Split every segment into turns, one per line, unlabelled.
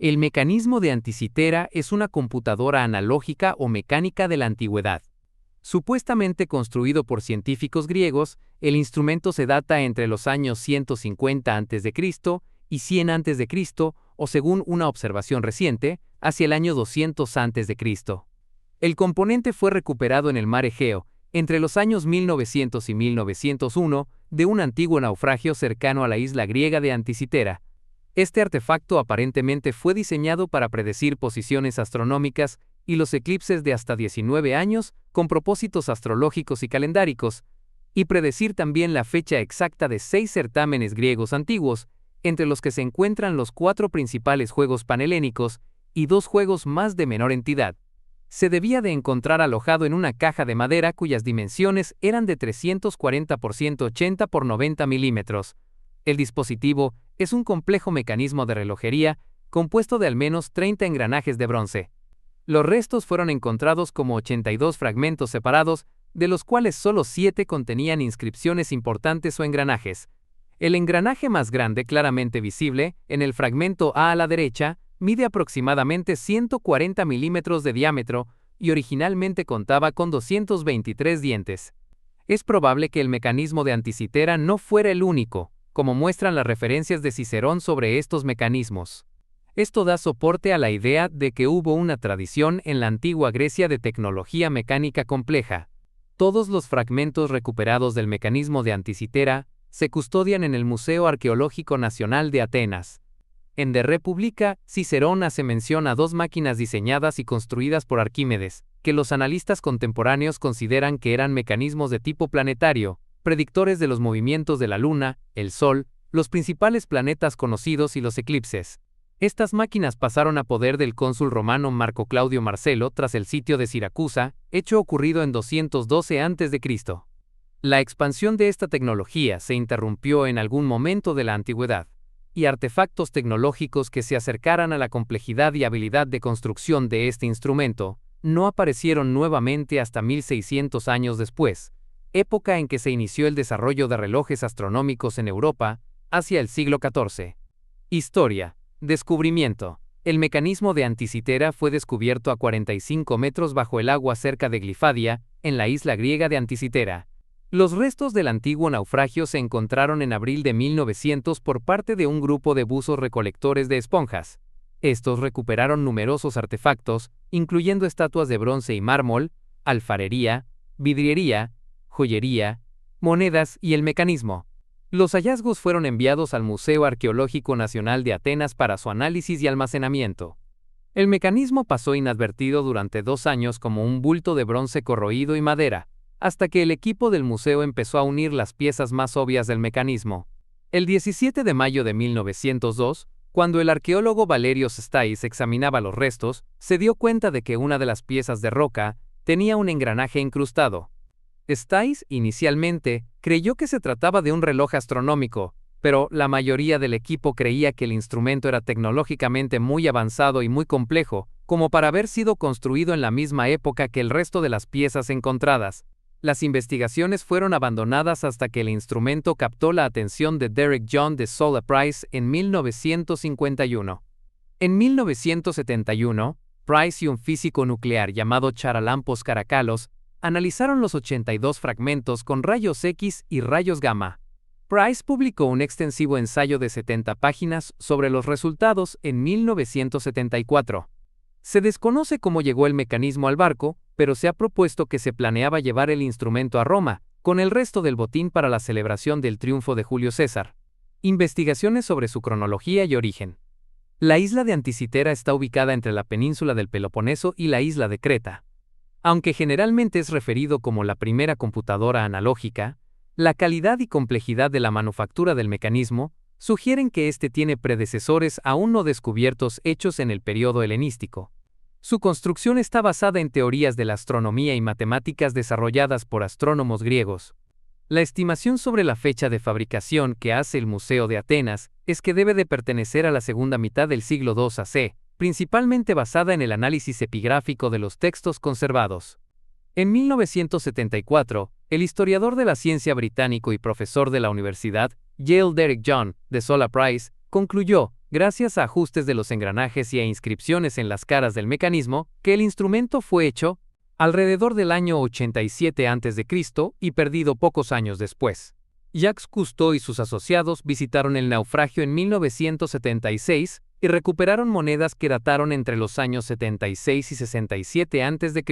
El mecanismo de Anticitera es una computadora analógica o mecánica de la antigüedad. Supuestamente construido por científicos griegos, el instrumento se data entre los años 150 a.C. y 100 a.C., o según una observación reciente, hacia el año 200 a.C. El componente fue recuperado en el mar Egeo, entre los años 1900 y 1901, de un antiguo naufragio cercano a la isla griega de Anticitera. Este artefacto aparentemente fue diseñado para predecir posiciones astronómicas y los eclipses de hasta 19 años con propósitos astrológicos y calendáricos, y predecir también la fecha exacta de 6 certámenes griegos antiguos, entre los que se encuentran los 4 principales juegos panhelénicos y 2 juegos más de menor entidad. Se debía de encontrar alojado en una caja de madera cuyas dimensiones eran de 340 por 180 por 90 milímetros. El dispositivo es un complejo mecanismo de relojería compuesto de al menos 30 engranajes de bronce. Los restos fueron encontrados como 82 fragmentos separados, de los cuales solo 7 contenían inscripciones importantes o engranajes. El engranaje más grande, claramente visible, en el fragmento A la derecha, mide aproximadamente 140 milímetros de diámetro y originalmente contaba con 223 dientes. Es probable que el mecanismo de Anticitera no fuera el único, como muestran las referencias de Cicerón sobre estos mecanismos. Esto da soporte a la idea de que hubo una tradición en la antigua Grecia de tecnología mecánica compleja. Todos los fragmentos recuperados del mecanismo de Anticitera se custodian en el Museo Arqueológico Nacional de Atenas. En De República, Cicerón hace mención a 2 máquinas diseñadas y construidas por Arquímedes, que los analistas contemporáneos consideran que eran mecanismos de tipo planetario, predictores de los movimientos de la Luna, el Sol, los principales planetas conocidos y los eclipses. Estas máquinas pasaron a poder del cónsul romano Marco Claudio Marcelo tras el sitio de Siracusa, hecho ocurrido en 212 a.C. La expansión de esta tecnología se interrumpió en algún momento de la antigüedad, y artefactos tecnológicos que se acercaran a la complejidad y habilidad de construcción de este instrumento no aparecieron nuevamente hasta 1600 años después, época en que se inició el desarrollo de relojes astronómicos en Europa, hacia el siglo XIV. Historia. Descubrimiento. El mecanismo de Anticitera fue descubierto a 45 metros bajo el agua cerca de Glifadia, en la isla griega de Anticitera. Los restos del antiguo naufragio se encontraron en abril de 1900 por parte de un grupo de buzos recolectores de esponjas. Estos recuperaron numerosos artefactos, incluyendo estatuas de bronce y mármol, alfarería, vidriería, joyería, monedas y el mecanismo. Los hallazgos fueron enviados al Museo Arqueológico Nacional de Atenas para su análisis y almacenamiento. El mecanismo pasó inadvertido durante 2 años como un bulto de bronce corroído y madera, hasta que el equipo del museo empezó a unir las piezas más obvias del mecanismo. El 17 de mayo de 1902, cuando el arqueólogo Valerios Stais examinaba los restos, se dio cuenta de que una de las piezas de roca tenía un engranaje incrustado. Stais, inicialmente, creyó que se trataba de un reloj astronómico, pero la mayoría del equipo creía que el instrumento era tecnológicamente muy avanzado y muy complejo, como para haber sido construido en la misma época que el resto de las piezas encontradas. Las investigaciones fueron abandonadas hasta que el instrumento captó la atención de Derek John de Solar Price en 1951. En 1971, Price y un físico nuclear llamado Charalampos Karakalos analizaron los 82 fragmentos con rayos X y rayos gamma. Price publicó un extensivo ensayo de 70 páginas sobre los resultados en 1974. Se desconoce cómo llegó el mecanismo al barco, pero se ha propuesto que se planeaba llevar el instrumento a Roma, con el resto del botín para la celebración del triunfo de Julio César. Investigaciones sobre su cronología y origen. La isla de Anticitera está ubicada entre la península del Peloponeso y la isla de Creta. Aunque generalmente es referido como la primera computadora analógica, la calidad y complejidad de la manufactura del mecanismo sugieren que este tiene predecesores aún no descubiertos hechos en el período helenístico. Su construcción está basada en teorías de la astronomía y matemáticas desarrolladas por astrónomos griegos. La estimación sobre la fecha de fabricación que hace el Museo de Atenas es que debe de pertenecer a la segunda mitad del siglo II a.C., principalmente basada en el análisis epigráfico de los textos conservados. En 1974, el historiador de la ciencia británico y profesor de la Universidad Yale Derek John, de Solar Price, concluyó, gracias a ajustes de los engranajes y a inscripciones en las caras del mecanismo, que el instrumento fue hecho alrededor del año 87 a.C. y perdido pocos años después. Jacques Cousteau y sus asociados visitaron el naufragio en 1976 y recuperaron monedas que dataron entre los años 76 y 67 a.C.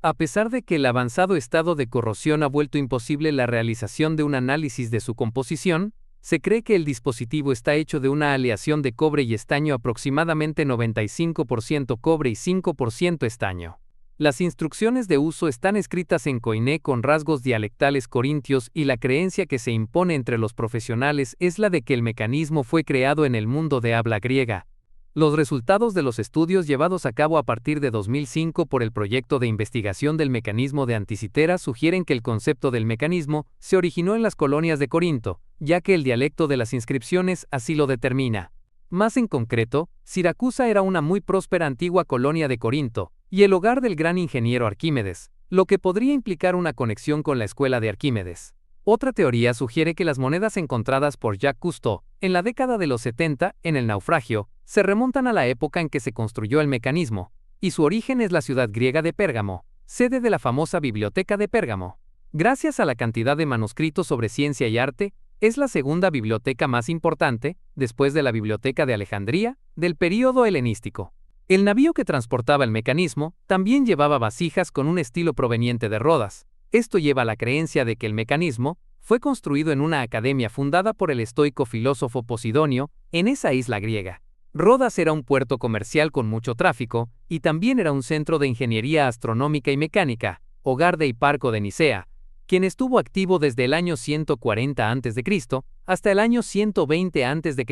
A pesar de que el avanzado estado de corrosión ha vuelto imposible la realización de un análisis de su composición, se cree que el dispositivo está hecho de una aleación de cobre y estaño, aproximadamente 95% cobre y 5% estaño. Las instrucciones de uso están escritas en koiné con rasgos dialectales corintios, y la creencia que se impone entre los profesionales es la de que el mecanismo fue creado en el mundo de habla griega. Los resultados de los estudios llevados a cabo a partir de 2005 por el proyecto de investigación del mecanismo de Anticitera sugieren que el concepto del mecanismo se originó en las colonias de Corinto, ya que el dialecto de las inscripciones así lo determina. Más en concreto, Siracusa era una muy próspera antigua colonia de Corinto, y el hogar del gran ingeniero Arquímedes, lo que podría implicar una conexión con la escuela de Arquímedes. Otra teoría sugiere que las monedas encontradas por Jacques Cousteau en la década de los 70, en el naufragio, se remontan a la época en que se construyó el mecanismo, y su origen es la ciudad griega de Pérgamo, sede de la famosa Biblioteca de Pérgamo. Gracias a la cantidad de manuscritos sobre ciencia y arte, es la segunda biblioteca más importante, después de la Biblioteca de Alejandría, del período helenístico. El navío que transportaba el mecanismo también llevaba vasijas con un estilo proveniente de Rodas. Esto lleva a la creencia de que el mecanismo fue construido en una academia fundada por el estoico filósofo Posidonio en esa isla griega. Rodas era un puerto comercial con mucho tráfico, y también era un centro de ingeniería astronómica y mecánica, hogar de Hiparco de Nicea, quien estuvo activo desde el año 140 a.C. hasta el año 120 a.C.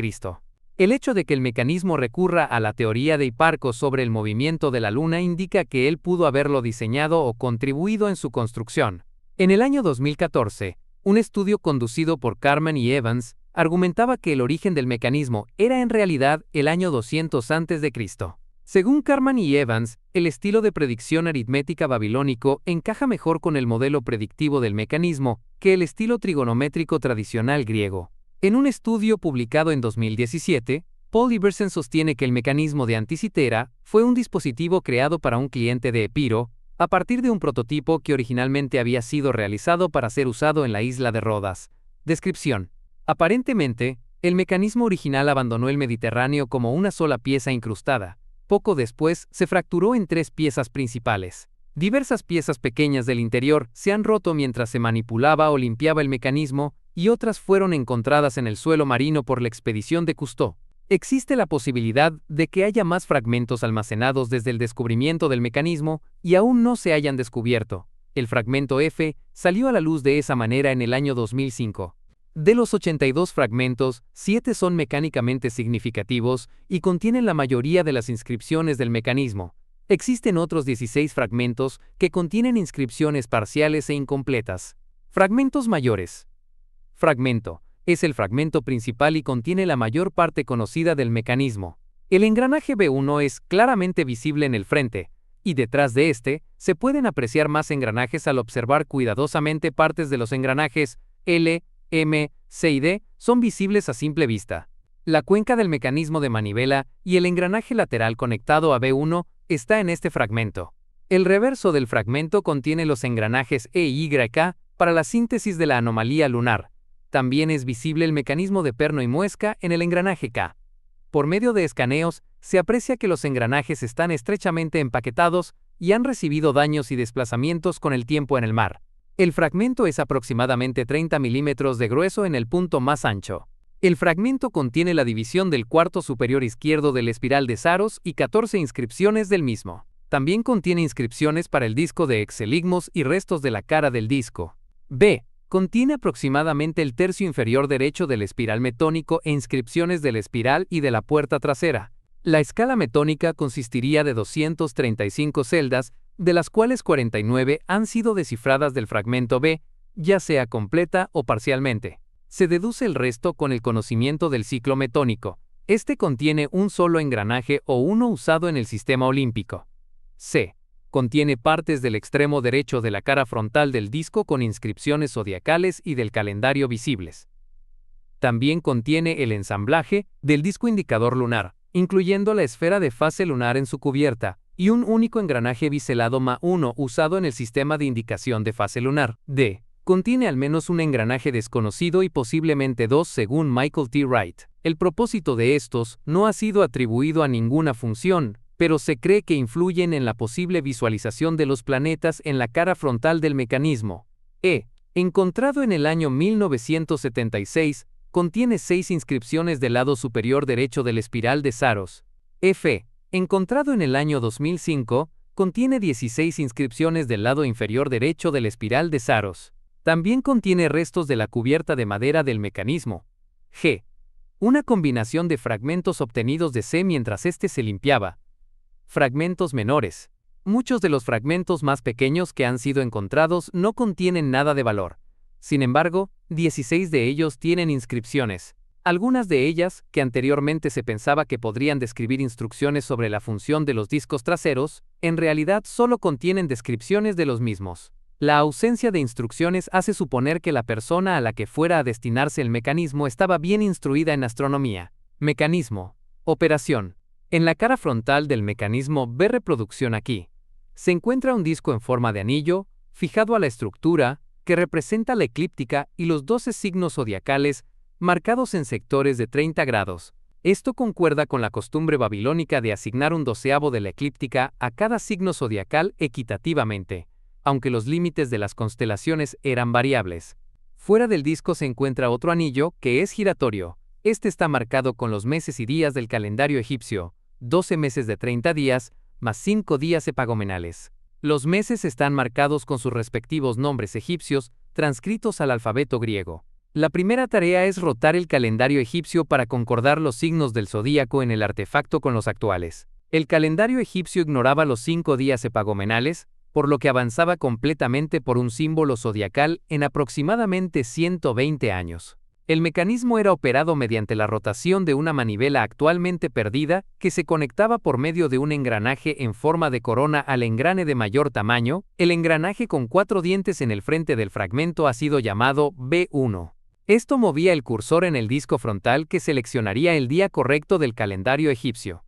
El hecho de que el mecanismo recurra a la teoría de Hiparco sobre el movimiento de la Luna indica que él pudo haberlo diseñado o contribuido en su construcción. En el año 2014, un estudio conducido por Carman y Evans argumentaba que el origen del mecanismo era en realidad el año 200 a.C. Según Carman y Evans, el estilo de predicción aritmética babilónico encaja mejor con el modelo predictivo del mecanismo que el estilo trigonométrico tradicional griego. En un estudio publicado en 2017, Paul Iversen sostiene que el mecanismo de Anticitera fue un dispositivo creado para un cliente de Epiro, a partir de un prototipo que originalmente había sido realizado para ser usado en la isla de Rodas. Descripción. Aparentemente, el mecanismo original abandonó el Mediterráneo como una sola pieza incrustada. Poco después, se fracturó en 3 piezas principales. Diversas piezas pequeñas del interior se han roto mientras se manipulaba o limpiaba el mecanismo, y otras fueron encontradas en el suelo marino por la expedición de Cousteau. Existe la posibilidad de que haya más fragmentos almacenados desde el descubrimiento del mecanismo y aún no se hayan descubierto. El fragmento F salió a la luz de esa manera en el año 2005. De los 82 fragmentos, 7 son mecánicamente significativos y contienen la mayoría de las inscripciones del mecanismo. Existen otros 16 fragmentos que contienen inscripciones parciales e incompletas. Fragmentos mayores. Fragmento. Es el fragmento principal y contiene la mayor parte conocida del mecanismo. El engranaje B1 es claramente visible en el frente, y detrás de este se pueden apreciar más engranajes al observar cuidadosamente. Partes de los engranajes L, M, C y D son visibles a simple vista. La cuenca del mecanismo de manivela y el engranaje lateral conectado a B1 está en este fragmento. El reverso del fragmento contiene los engranajes E y K para la síntesis de la anomalía lunar. También es visible el mecanismo de perno y muesca en el engranaje K. Por medio de escaneos, se aprecia que los engranajes están estrechamente empaquetados y han recibido daños y desplazamientos con el tiempo en el mar. El fragmento es aproximadamente 30 milímetros de grueso en el punto más ancho. El fragmento contiene la división del cuarto superior izquierdo del espiral de Saros y 14 inscripciones del mismo. También contiene inscripciones para el disco de Exeligmos y restos de la cara del disco. B. Contiene aproximadamente el tercio inferior derecho del espiral metónico e inscripciones del espiral y de la puerta trasera. La escala metónica consistiría de 235 celdas, de las cuales 49 han sido descifradas del fragmento B, ya sea completa o parcialmente. Se deduce el resto con el conocimiento del ciclo metónico. Este contiene un solo engranaje o uno usado en el sistema olímpico. C. Contiene partes del extremo derecho de la cara frontal del disco con inscripciones zodiacales y del calendario visibles. También contiene el ensamblaje del disco indicador lunar, incluyendo la esfera de fase lunar en su cubierta, y un único engranaje biselado MA1 usado en el sistema de indicación de fase lunar. D. Contiene al menos un engranaje desconocido y posiblemente dos según Michael T. Wright. El propósito de estos no ha sido atribuido a ninguna función, pero se cree que influyen en la posible visualización de los planetas en la cara frontal del mecanismo. E. Encontrado en el año 1976, contiene 6 inscripciones del lado superior derecho del espiral de Saros. F. Encontrado en el año 2005, contiene 16 inscripciones del lado inferior derecho del espiral de Saros. También contiene restos de la cubierta de madera del mecanismo. G. Una combinación de fragmentos obtenidos de C mientras éste se limpiaba. Fragmentos menores. Muchos de los fragmentos más pequeños que han sido encontrados no contienen nada de valor. Sin embargo, 16 de ellos tienen inscripciones. Algunas de ellas, que anteriormente se pensaba que podrían describir instrucciones sobre la función de los discos traseros, en realidad solo contienen descripciones de los mismos. La ausencia de instrucciones hace suponer que la persona a la que fuera a destinarse el mecanismo estaba bien instruida en astronomía. Mecanismo. Operación. En la cara frontal del mecanismo ve reproducción aquí. Se encuentra un disco en forma de anillo, fijado a la estructura, que representa la eclíptica y los 12 signos zodiacales, marcados en sectores de 30 grados. Esto concuerda con la costumbre babilónica de asignar un doceavo de la eclíptica a cada signo zodiacal equitativamente, aunque los límites de las constelaciones eran variables. Fuera del disco se encuentra otro anillo, que es giratorio. Este está marcado con los meses y días del calendario egipcio, 12 meses de 30 días, más 5 días epagomenales. Los meses están marcados con sus respectivos nombres egipcios, transcritos al alfabeto griego. La primera tarea es rotar el calendario egipcio para concordar los signos del zodíaco en el artefacto con los actuales. El calendario egipcio ignoraba los 5 días epagomenales, por lo que avanzaba completamente por un símbolo zodiacal en aproximadamente 120 años. El mecanismo era operado mediante la rotación de una manivela actualmente perdida que se conectaba por medio de un engranaje en forma de corona al engrane de mayor tamaño. El engranaje con 4 dientes en el frente del fragmento ha sido llamado B1. Esto movía el cursor en el disco frontal que seleccionaría el día correcto del calendario egipcio.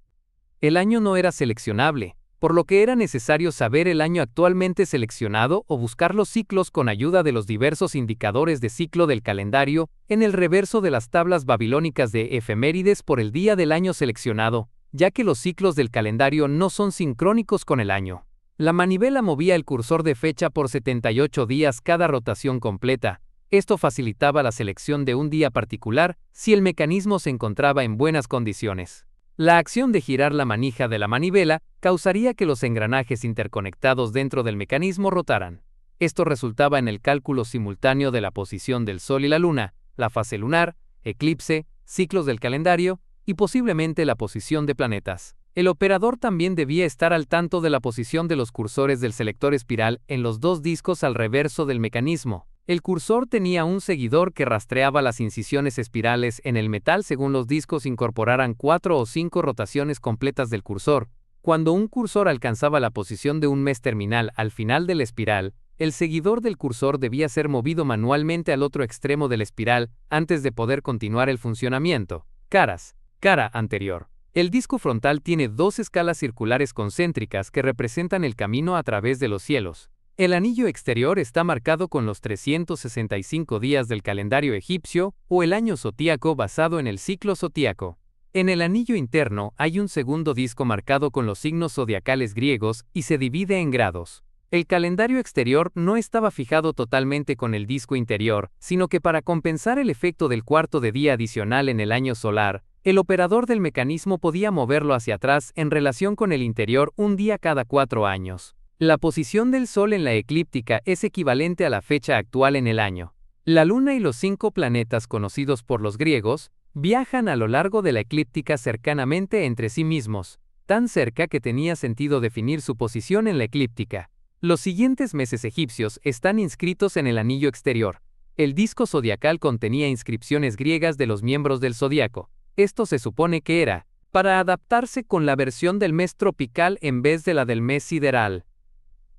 El año no era seleccionable, por lo que era necesario saber el año actualmente seleccionado o buscar los ciclos con ayuda de los diversos indicadores de ciclo del calendario en el reverso de las tablas babilónicas de efemérides por el día del año seleccionado, ya que los ciclos del calendario no son sincrónicos con el año. La manivela movía el cursor de fecha por 78 días cada rotación completa. Esto facilitaba la selección de un día particular si el mecanismo se encontraba en buenas condiciones. La acción de girar la manija de la manivela causaría que los engranajes interconectados dentro del mecanismo rotaran. Esto resultaba en el cálculo simultáneo de la posición del Sol y la Luna, la fase lunar, eclipse, ciclos del calendario y posiblemente la posición de planetas. El operador también debía estar al tanto de la posición de los cursores del selector espiral en los 2 discos al reverso del mecanismo. El cursor tenía un seguidor que rastreaba las incisiones espirales en el metal según los discos incorporaran 4 o 5 rotaciones completas del cursor. Cuando un cursor alcanzaba la posición de un mes terminal al final de la espiral, el seguidor del cursor debía ser movido manualmente al otro extremo de la espiral antes de poder continuar el funcionamiento. Caras. Cara anterior. El disco frontal tiene 2 escalas circulares concéntricas que representan el camino a través de los cielos. El anillo exterior está marcado con los 365 días del calendario egipcio o el año zodíaco basado en el ciclo zodíaco. En el anillo interno hay un segundo disco marcado con los signos zodiacales griegos y se divide en grados. El calendario exterior no estaba fijado totalmente con el disco interior, sino que para compensar el efecto del cuarto de día adicional en el año solar, el operador del mecanismo podía moverlo hacia atrás en relación con el interior un día cada 4 años. La posición del Sol en la eclíptica es equivalente a la fecha actual en el año. La Luna y los 5 planetas conocidos por los griegos viajan a lo largo de la eclíptica cercanamente entre sí mismos, tan cerca que tenía sentido definir su posición en la eclíptica. Los siguientes meses egipcios están inscritos en el anillo exterior. El disco zodiacal contenía inscripciones griegas de los miembros del zodiaco. Esto se supone que era para adaptarse con la versión del mes tropical en vez de la del mes sideral.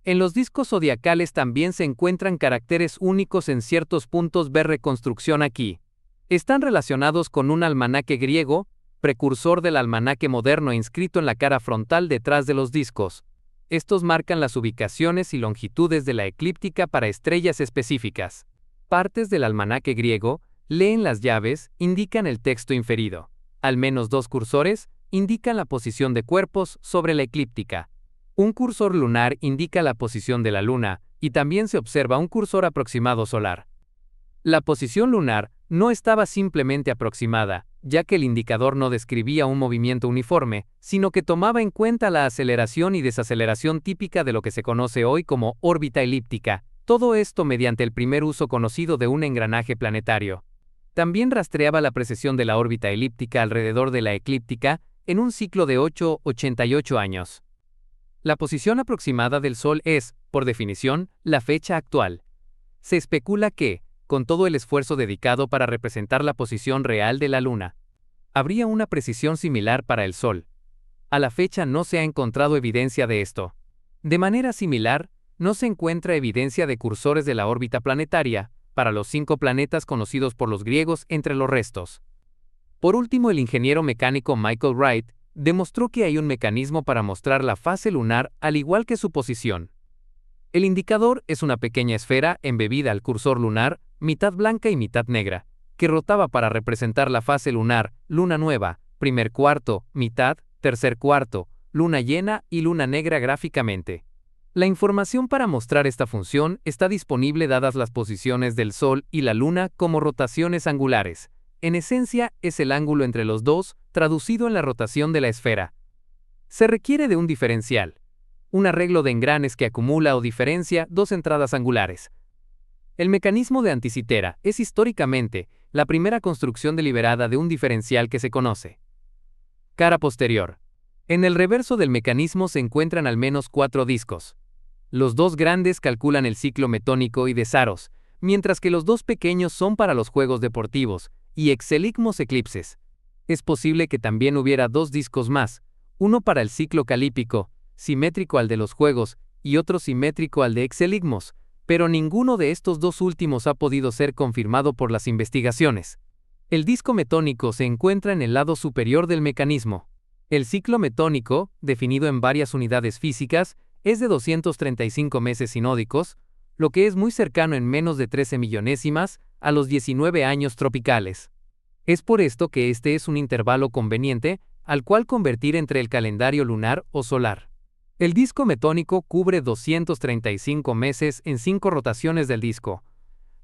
En los discos zodiacales también se encuentran caracteres únicos en ciertos puntos. Ver reconstrucción aquí. Están relacionados con un almanaque griego, precursor del almanaque moderno inscrito en la cara frontal detrás de los discos. Estos marcan las ubicaciones y longitudes de la eclíptica para estrellas específicas. Partes del almanaque griego leen las llaves, indican el texto inferido. Al menos 2 cursores indican la posición de cuerpos sobre la eclíptica. Un cursor lunar indica la posición de la luna, y también se observa un cursor aproximado solar. La posición lunar no estaba simplemente aproximada, ya que el indicador no describía un movimiento uniforme, sino que tomaba en cuenta la aceleración y desaceleración típica de lo que se conoce hoy como órbita elíptica, todo esto mediante el primer uso conocido de un engranaje planetario. También rastreaba la precesión de la órbita elíptica alrededor de la eclíptica en un ciclo de 88 años. La posición aproximada del Sol es, por definición, la fecha actual. Se especula que, con todo el esfuerzo dedicado para representar la posición real de la Luna, habría una precisión similar para el Sol. A la fecha no se ha encontrado evidencia de esto. De manera similar, no se encuentra evidencia de cursores de la órbita planetaria para los 5 planetas conocidos por los griegos entre los restos. Por último, el ingeniero mecánico Michael Wright demostró que hay un mecanismo para mostrar la fase lunar al igual que su posición. El indicador es una pequeña esfera embebida al cursor lunar, mitad blanca y mitad negra, que rotaba para representar la fase lunar, luna nueva, primer cuarto, mitad, tercer cuarto, luna llena y luna negra gráficamente. La información para mostrar esta función está disponible dadas las posiciones del Sol y la Luna como rotaciones angulares. En esencia, es el ángulo entre los dos, traducido en la rotación de la esfera. Se requiere de un diferencial, un arreglo de engranes que acumula o diferencia 2 entradas angulares. El mecanismo de Anticitera es históricamente la primera construcción deliberada de un diferencial que se conoce. Cara posterior. En el reverso del mecanismo se encuentran al menos 4 discos. Los 2 grandes calculan el ciclo metónico y de Saros, mientras que los 2 pequeños son para los juegos deportivos y exeligmos eclipses. Es posible que también hubiera 2 discos más, uno para el ciclo calípico, simétrico al de los juegos, y otro simétrico al de exeligmos, pero ninguno de estos 2 últimos ha podido ser confirmado por las investigaciones. El disco metónico se encuentra en el lado superior del mecanismo. El ciclo metónico, definido en varias unidades físicas, es de 235 meses sinódicos, lo que es muy cercano en menos de 13 millonésimas a los 19 años tropicales. Es por esto que este es un intervalo conveniente al cual convertir entre el calendario lunar o solar. El disco metónico cubre 235 meses en 5 rotaciones del disco.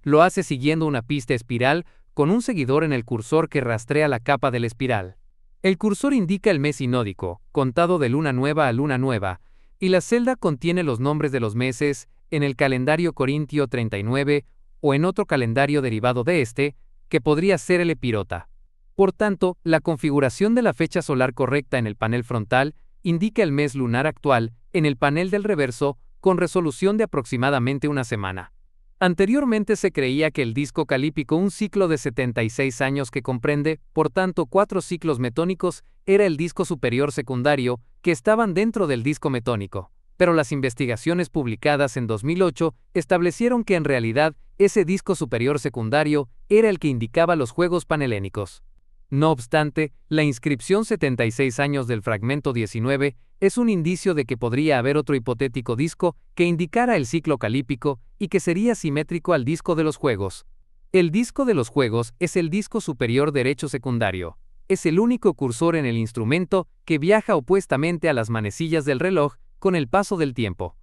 Lo hace siguiendo una pista espiral con un seguidor en el cursor que rastrea la capa de la espiral. El cursor indica el mes sinódico, contado de luna nueva a luna nueva, y la celda contiene los nombres de los meses en el calendario corintio 39 o en otro calendario derivado de este, que podría ser el epirota. Por tanto, la configuración de la fecha solar correcta en el panel frontal indica el mes lunar actual en el panel del reverso con resolución de aproximadamente una semana. Anteriormente se creía que el disco calípico, un ciclo de 76 años que comprende, por tanto, 4 ciclos metónicos, era el disco superior secundario, que estaban dentro del disco metónico. Pero las investigaciones publicadas en 2008 establecieron que en realidad ese disco superior secundario era el que indicaba los juegos panhelénicos. No obstante, la inscripción 76 años del fragmento 19 es un indicio de que podría haber otro hipotético disco que indicara el ciclo calípico y que sería simétrico al disco de los juegos. El disco de los juegos es el disco superior derecho secundario. Es el único cursor en el instrumento que viaja opuestamente a las manecillas del reloj con el paso del tiempo.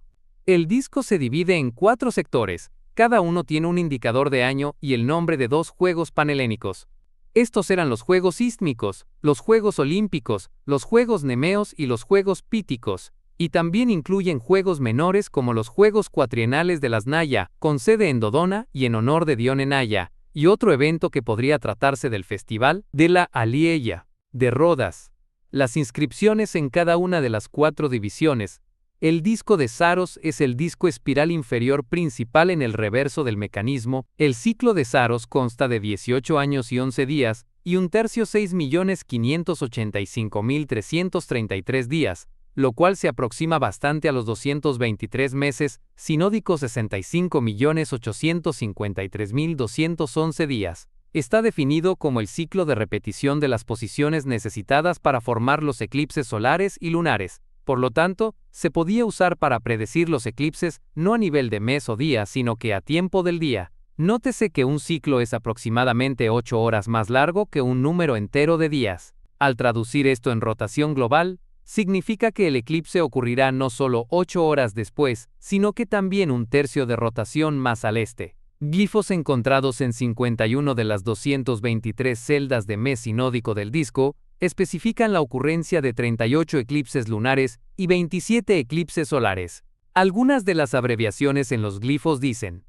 El disco se divide en 4 sectores, cada uno tiene un indicador de año y el nombre de 2 juegos panhelénicos. Estos eran los Juegos Ístmicos, los Juegos Olímpicos, los Juegos Nemeos y los Juegos Píticos, y también incluyen juegos menores como los Juegos Cuatrienales de las Naya, con sede en Dodona y en honor de Dione Naya, y otro evento que podría tratarse del Festival de la Alieia, de Rodas. Las inscripciones en cada una de las 4 divisiones. El disco de Saros es el disco espiral inferior principal en el reverso del mecanismo. El ciclo de Saros consta de 18 años y 11 días, y 1/3 6.585.333 días, lo cual se aproxima bastante a los 223 meses sinódicos 65.853.211 días. Está definido como el ciclo de repetición de las posiciones necesitadas para formar los eclipses solares y lunares. Por lo tanto, se podía usar para predecir los eclipses no a nivel de mes o día, sino que a tiempo del día. Nótese que un ciclo es aproximadamente 8 horas más largo que un número entero de días. Al traducir esto en rotación global, significa que el eclipse ocurrirá no solo 8 horas después, sino que también un tercio de rotación más al este. Glifos encontrados en 51 de las 223 celdas de mes sinódico del disco especifican la ocurrencia de 38 eclipses lunares y 27 eclipses solares. Algunas de las abreviaciones en los glifos dicen: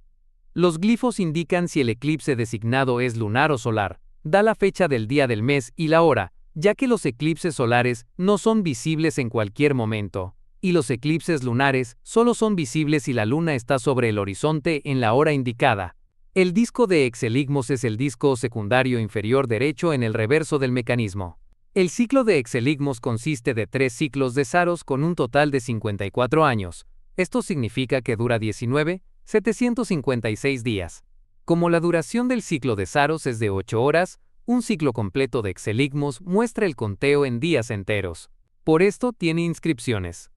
los glifos indican si el eclipse designado es lunar o solar, da la fecha del día del mes y la hora, ya que los eclipses solares no son visibles en cualquier momento, y los eclipses lunares solo son visibles si la luna está sobre el horizonte en la hora indicada. El disco de Exeligmos es el disco secundario inferior derecho en el reverso del mecanismo. El ciclo de Exeligmos consiste de 3 ciclos de Saros con un total de 54 años. Esto significa que dura 19,756 días. Como la duración del ciclo de Saros es de 8 horas, un ciclo completo de Exeligmos muestra el conteo en días enteros. Por esto tiene inscripciones.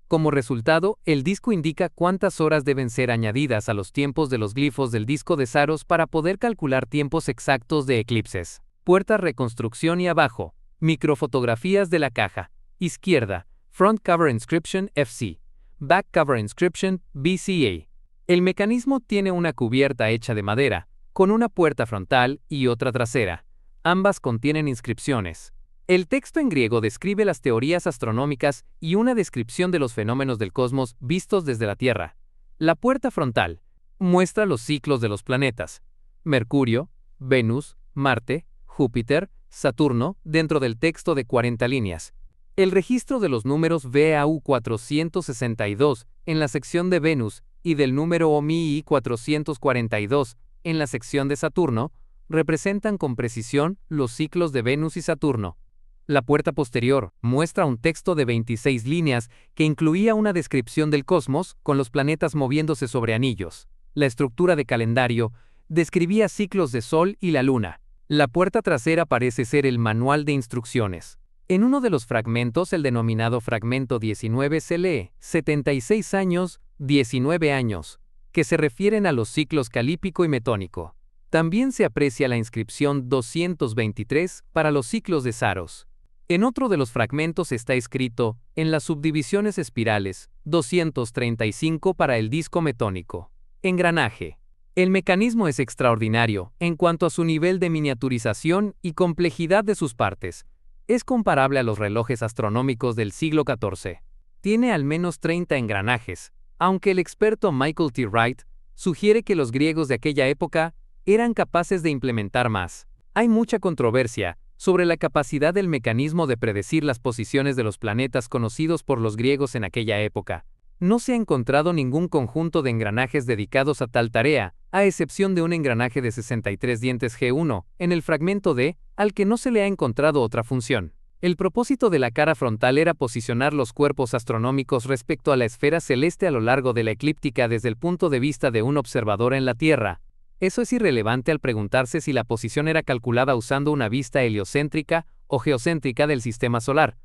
Como resultado, el disco indica cuántas horas deben ser añadidas a los tiempos de los glifos del disco de Saros para poder calcular tiempos exactos de eclipses. Puerta reconstrucción y abajo. Microfotografías de la caja. Izquierda. Front Cover Inscription FC. Back Cover Inscription BCA. El mecanismo tiene una cubierta hecha de madera, con una puerta frontal y otra trasera. Ambas contienen inscripciones. El texto en griego describe las teorías astronómicas y una descripción de los fenómenos del cosmos vistos desde la Tierra. La puerta frontal muestra los ciclos de los planetas: Mercurio, Venus, Marte, Júpiter, Saturno, dentro del texto de 40 líneas. El registro de los números VAU 462 en la sección de Venus y del número OMII 442 en la sección de Saturno representan con precisión los ciclos de Venus y Saturno. La puerta posterior muestra un texto de 26 líneas que incluía una descripción del cosmos con los planetas moviéndose sobre anillos. La estructura de calendario describía ciclos de Sol y la Luna. La puerta trasera parece ser el manual de instrucciones. En uno de los fragmentos, el denominado fragmento 19, se lee 76 años, 19 años, que se refieren a los ciclos calípico y metónico. También se aprecia la inscripción 223 para los ciclos de Saros. En otro de los fragmentos está escrito, en las subdivisiones espirales, 235 para el disco metónico. Engranaje. El mecanismo es extraordinario en cuanto a su nivel de miniaturización y complejidad de sus partes. Es comparable a los relojes astronómicos del siglo XIV. Tiene al menos 30 engranajes, aunque el experto Michael T. Wright sugiere que los griegos de aquella época eran capaces de implementar más. Hay mucha controversia sobre la capacidad del mecanismo de predecir las posiciones de los planetas conocidos por los griegos en aquella época. No se ha encontrado ningún conjunto de engranajes dedicados a tal tarea, a excepción de un engranaje de 63 dientes G1, en el fragmento D, al que no se le ha encontrado otra función. El propósito de la cara frontal era posicionar los cuerpos astronómicos respecto a la esfera celeste a lo largo de la eclíptica desde el punto de vista de un observador en la Tierra. Eso es irrelevante al preguntarse si la posición era calculada usando una vista heliocéntrica o geocéntrica del sistema solar.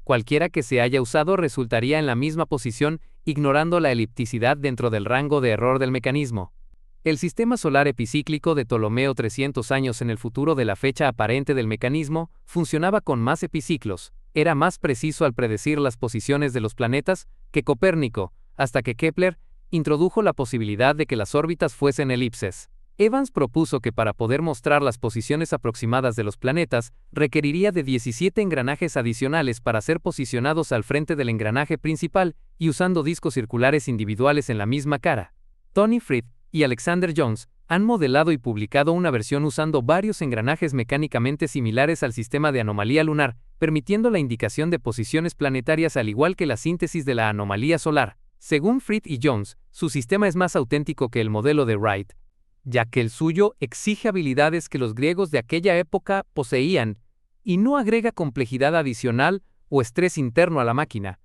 Cualquiera que se haya usado resultaría en la misma posición, ignorando la elipticidad dentro del rango de error del mecanismo. El sistema solar epicíclico de Ptolomeo 300 años en el futuro de la fecha aparente del mecanismo funcionaba con más epiciclos, era más preciso al predecir las posiciones de los planetas que Copérnico, hasta que Kepler introdujo la posibilidad de que las órbitas fuesen elipses. Evans propuso que para poder mostrar las posiciones aproximadas de los planetas, requeriría de 17 engranajes adicionales para ser posicionados al frente del engranaje principal y usando discos circulares individuales en la misma cara. Tony Fried y Alexander Jones han modelado y publicado una versión usando varios engranajes mecánicamente similares al sistema de anomalía lunar, permitiendo la indicación de posiciones planetarias al igual que la síntesis de la anomalía solar. Según Fried y Jones, su sistema es más auténtico que el modelo de Wright, ya que el suyo exige habilidades que los griegos de aquella época poseían y no agrega complejidad adicional o estrés interno a la máquina.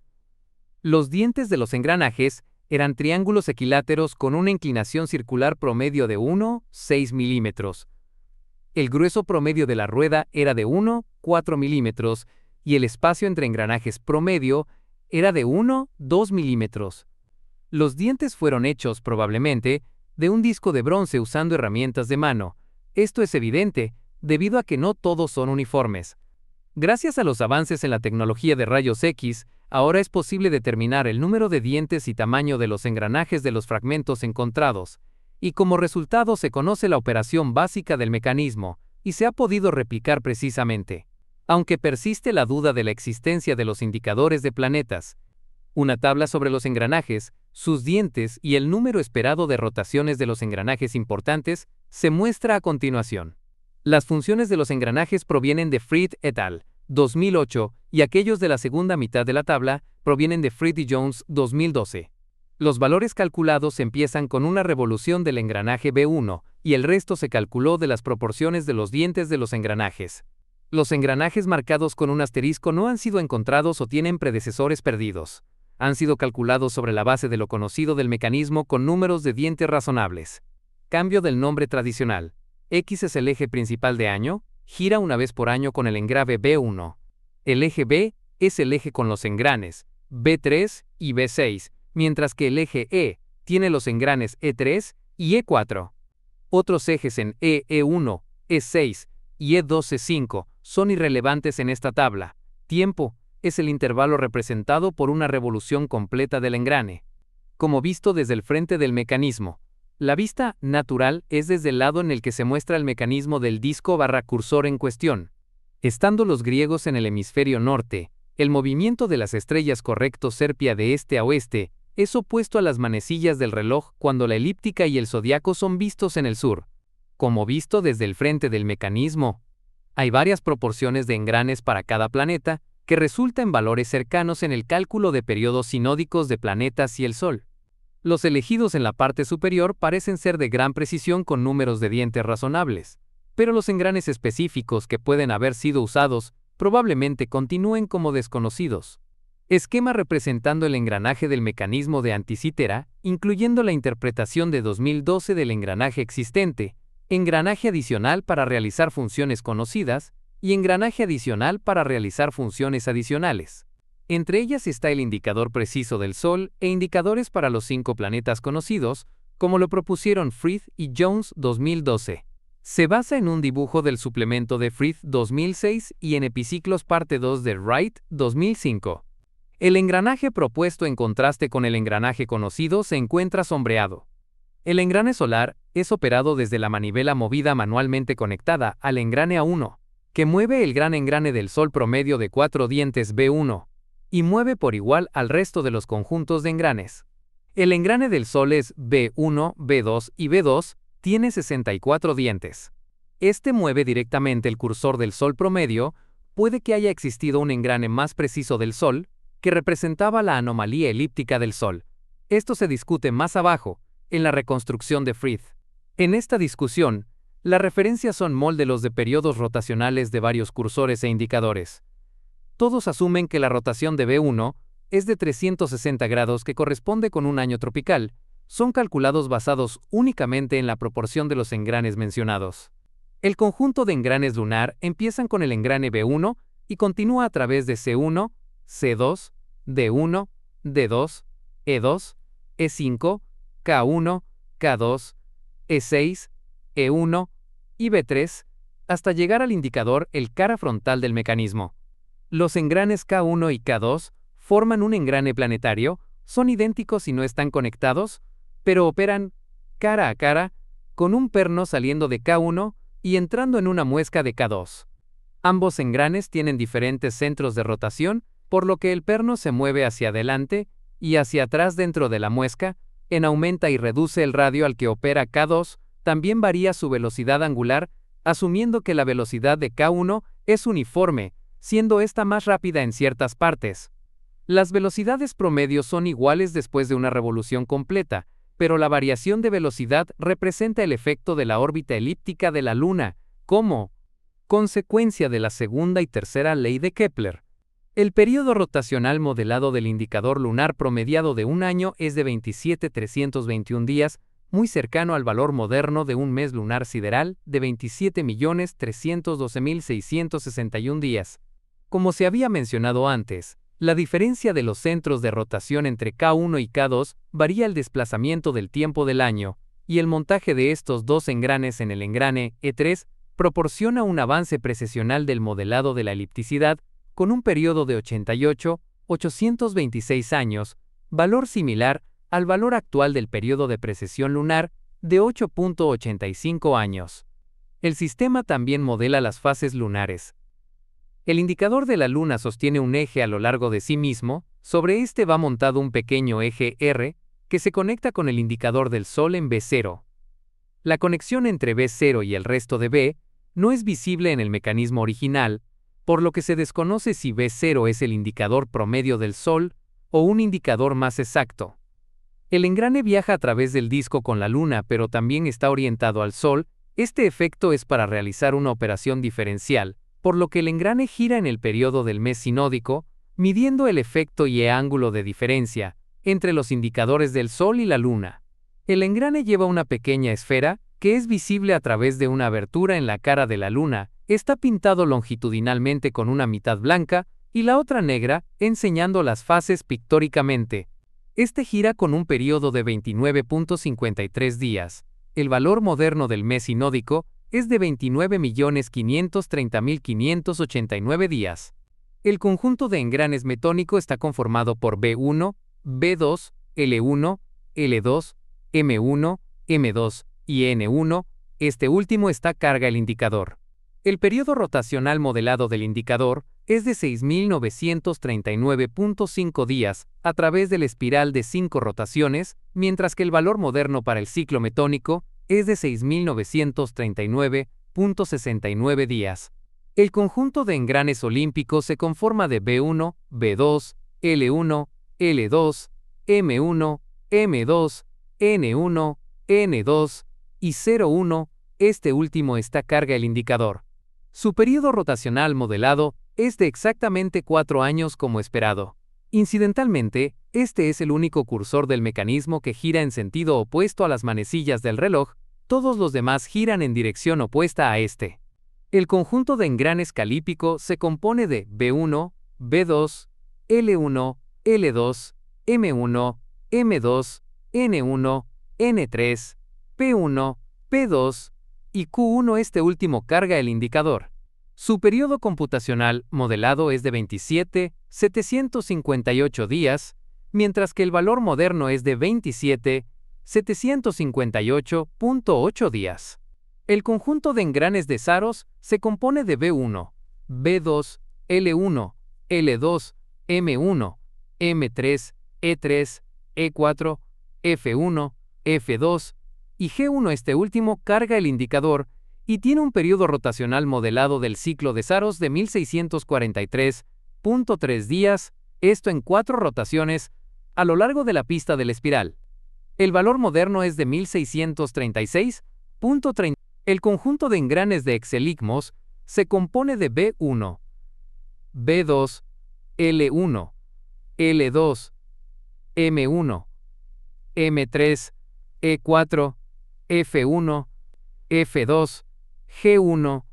Los dientes de los engranajes eran triángulos equiláteros con una inclinación circular promedio de 1,6 milímetros. El grueso promedio de la rueda era de 1,4 milímetros y el espacio entre engranajes promedio era de 1,2 milímetros. Los dientes fueron hechos, probablemente, de un disco de bronce usando herramientas de mano. Esto es evidente, debido a que no todos son uniformes. Gracias a los avances en la tecnología de rayos X, ahora es posible determinar el número de dientes y tamaño de los engranajes de los fragmentos encontrados, y como resultado se conoce la operación básica del mecanismo, y se ha podido replicar precisamente. Aunque persiste la duda de la existencia de los indicadores de planetas, una tabla sobre los engranajes, sus dientes y el número esperado de rotaciones de los engranajes importantes se muestra a continuación. Las funciones de los engranajes provienen de Freed et al. 2008 y aquellos de la segunda mitad de la tabla provienen de Freed y Jones 2012. Los valores calculados empiezan con una revolución del engranaje B1 y el resto se calculó de las proporciones de los dientes de los engranajes. Los engranajes marcados con un asterisco no han sido encontrados o tienen predecesores perdidos. Han sido calculados sobre la base de lo conocido del mecanismo con números de dientes razonables. Cambio del nombre tradicional. X es el eje principal de año, gira una vez por año con el engrave B1. El eje B es el eje con los engranes B3 y B6, mientras que el eje E tiene los engranes E3 y E4. Otros ejes en E1, E6 y E2-E5 son irrelevantes en esta tabla. Tiempo es el intervalo representado por una revolución completa del engrane. Como visto desde el frente del mecanismo, la vista natural es desde el lado en el que se muestra el mecanismo del disco/cursor en cuestión. Estando los griegos en el hemisferio norte, el movimiento de las estrellas correcto serpia de este a oeste es opuesto a las manecillas del reloj cuando la elíptica y el zodiaco son vistos en el sur. Como visto desde el frente del mecanismo, hay varias proporciones de engranes para cada planeta, que resulta en valores cercanos en el cálculo de periodos sinódicos de planetas y el Sol. Los elegidos en la parte superior parecen ser de gran precisión con números de dientes razonables, pero los engranes específicos que pueden haber sido usados probablemente continúen como desconocidos. Esquema representando el engranaje del mecanismo de Anticitera, incluyendo la interpretación de 2012 del engranaje existente, engranaje adicional para realizar funciones conocidas, y engranaje adicional para realizar funciones adicionales. Entre ellas está el indicador preciso del Sol e indicadores para los 5 planetas conocidos, como lo propusieron Freed y Jones 2012. Se basa en un dibujo del suplemento de Freed 2006 y en Epiciclos parte 2 de Wright 2005. El engranaje propuesto en contraste con el engranaje conocido se encuentra sombreado. El engrane solar es operado desde la manivela movida manualmente conectada al engrane A1, que mueve el gran engrane del Sol promedio de 4 dientes B1, y mueve por igual al resto de los conjuntos de engranes. El engrane del Sol es B1, B2 y B2, tiene 64 dientes. Este mueve directamente el cursor del Sol promedio. Puede que haya existido un engrane más preciso del Sol, que representaba la anomalía elíptica del Sol. Esto se discute más abajo, en la reconstrucción de Freed. En esta discusión, las referencias son modelos de periodos rotacionales de varios cursores e indicadores. Todos asumen que la rotación de B1 es de 360 grados que corresponde con un año tropical. Son calculados basados únicamente en la proporción de los engranes mencionados. El conjunto de engranes lunar empiezan con el engrane B1 y continúa a través de C1, C2, D1, D2, E2, E5, K1, K2, E6, E1 y B3, hasta llegar al indicador el cara frontal del mecanismo. Los engranes K1 y K2 forman un engrane planetario, son idénticos y no están conectados, pero operan cara a cara, con un perno saliendo de K1 y entrando en una muesca de K2. Ambos engranes tienen diferentes centros de rotación, por lo que el perno se mueve hacia adelante y hacia atrás dentro de la muesca, en aumenta y reduce el radio al que opera K2, también varía su velocidad angular, asumiendo que la velocidad de K1 es uniforme, siendo esta más rápida en ciertas partes. Las velocidades promedio son iguales después de una revolución completa, pero la variación de velocidad representa el efecto de la órbita elíptica de la Luna, como consecuencia de la segunda y tercera ley de Kepler. El período rotacional modelado del indicador lunar promediado de un año es de 27.321 días, muy cercano al valor moderno de un mes lunar sideral de 27.312.661 días. Como se había mencionado antes, la diferencia de los centros de rotación entre K1 y K2 varía el desplazamiento del tiempo del año, y el montaje de estos dos engranes en el engrane E3 proporciona un avance precesional del modelado de la elipticidad con un periodo de 88.826 años, valor similar al valor actual del periodo de precesión lunar de 8.85 años. El sistema también modela las fases lunares. El indicador de la Luna sostiene un eje a lo largo de sí mismo, sobre este va montado un pequeño eje R, que se conecta con el indicador del Sol en B0. La conexión entre B0 y el resto de B no es visible en el mecanismo original, por lo que se desconoce si B0 es el indicador promedio del Sol o un indicador más exacto. El engrane viaja a través del disco con la Luna, pero también está orientado al Sol. Este efecto es para realizar una operación diferencial, por lo que el engrane gira en el periodo del mes sinódico, midiendo el efecto y ángulo de diferencia entre los indicadores del Sol y la Luna. El engrane lleva una pequeña esfera, que es visible a través de una abertura en la cara de la Luna. Está pintado longitudinalmente con una mitad blanca y la otra negra, enseñando las fases pictóricamente. Este gira con un periodo de 29.53 días. El valor moderno del mes sinódico es de 29.530.589 días. El conjunto de engranes metónico está conformado por B1, B2, L1, L2, M1, M2 y N1. Este último está carga el indicador. El periodo rotacional modelado del indicador es de 6.939.5 días a través de la espiral de 5 rotaciones, mientras que el valor moderno para el ciclo metónico es de 6.939.69 días. El conjunto de engranes olímpicos se conforma de B1, B2, L1, L2, M1, M2, N1, N2 y 0,1. Este último está carga el indicador. Su periodo rotacional modelado es de exactamente 4 años como esperado. Incidentalmente, este es el único cursor del mecanismo que gira en sentido opuesto a las manecillas del reloj, todos los demás giran en dirección opuesta a este. El conjunto de engranes calípico se compone de B1, B2, L1, L2, M1, M2, N1, N3, P1, P2 y Q1. Este último carga el indicador. Su periodo computacional modelado es de 27.758 días, mientras que el valor moderno es de 27.758.8 días. El conjunto de engranes de Saros se compone de B1, B2, L1, L2, M1, M3, E3, E4, F1, F2 y G1. Este último carga el indicador y tiene un periodo rotacional modelado del ciclo de Saros de 1643.3 días, esto en 4 rotaciones, a lo largo de la pista de la espiral. El valor moderno es de 1636.30. El conjunto de engranes de Exeligmos se compone de B1, B2, L1, L2, M1, M3, E4, F1, F2, G1,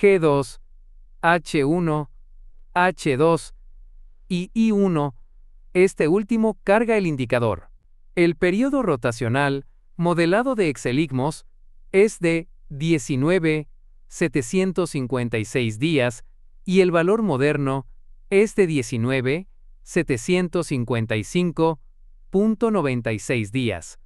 G2, H1, H2 y I1. Este último carga el indicador. El periodo rotacional modelado de Exeligmos es de 19.756 días y el valor moderno es de 19.755.96 días.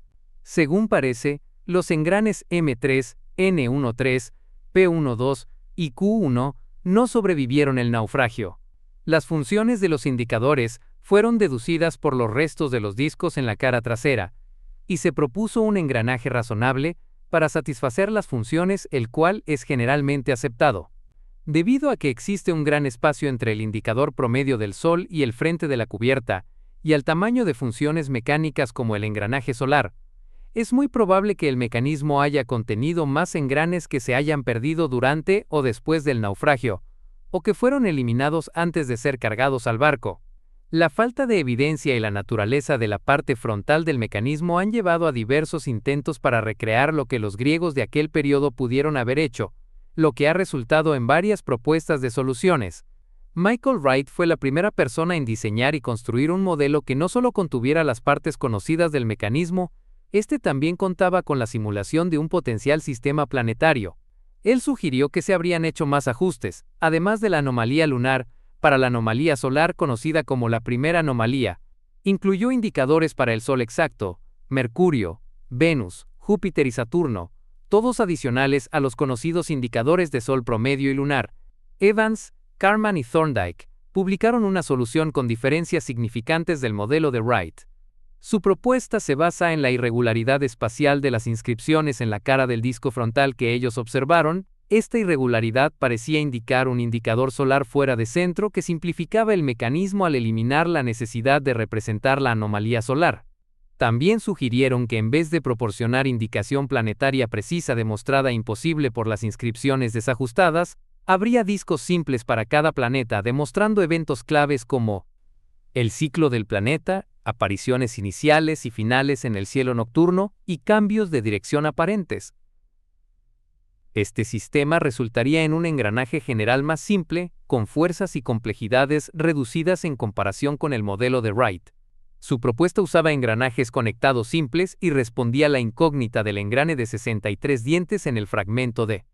Según parece, los engranes M3, N13, P12 y Q1 no sobrevivieron el naufragio. Las funciones de los indicadores fueron deducidas por los restos de los discos en la cara trasera, y se propuso un engranaje razonable para satisfacer las funciones, el cual es generalmente aceptado. Debido a que existe un gran espacio entre el indicador promedio del Sol y el frente de la cubierta, y al tamaño de funciones mecánicas como el engranaje solar, es muy probable que el mecanismo haya contenido más engranes que se hayan perdido durante o después del naufragio, o que fueron eliminados antes de ser cargados al barco. La falta de evidencia y la naturaleza de la parte frontal del mecanismo han llevado a diversos intentos para recrear lo que los griegos de aquel periodo pudieron haber hecho, lo que ha resultado en varias propuestas de soluciones. Michael Wright fue la primera persona en diseñar y construir un modelo que no solo contuviera las partes conocidas del mecanismo, este también contaba con la simulación de un potencial sistema planetario. Él sugirió que se habrían hecho más ajustes, además de la anomalía lunar, para la anomalía solar conocida como la primera anomalía. Incluyó indicadores para el Sol exacto, Mercurio, Venus, Júpiter y Saturno, todos adicionales a los conocidos indicadores de Sol promedio y lunar. Evans, Karman y Thorndike publicaron una solución con diferencias significantes del modelo de Wright. Su propuesta se basa en la irregularidad espacial de las inscripciones en la cara del disco frontal que ellos observaron. Esta irregularidad parecía indicar un indicador solar fuera de centro que simplificaba el mecanismo al eliminar la necesidad de representar la anomalía solar. También sugirieron que en vez de proporcionar indicación planetaria precisa demostrada imposible por las inscripciones desajustadas, habría discos simples para cada planeta demostrando eventos claves como el ciclo del planeta, apariciones iniciales y finales en el cielo nocturno y cambios de dirección aparentes. Este sistema resultaría en un engranaje general más simple, con fuerzas y complejidades reducidas en comparación con el modelo de Wright. Su propuesta usaba engranajes conectados simples y respondía a la incógnita del engrane de 63 dientes en el fragmento D.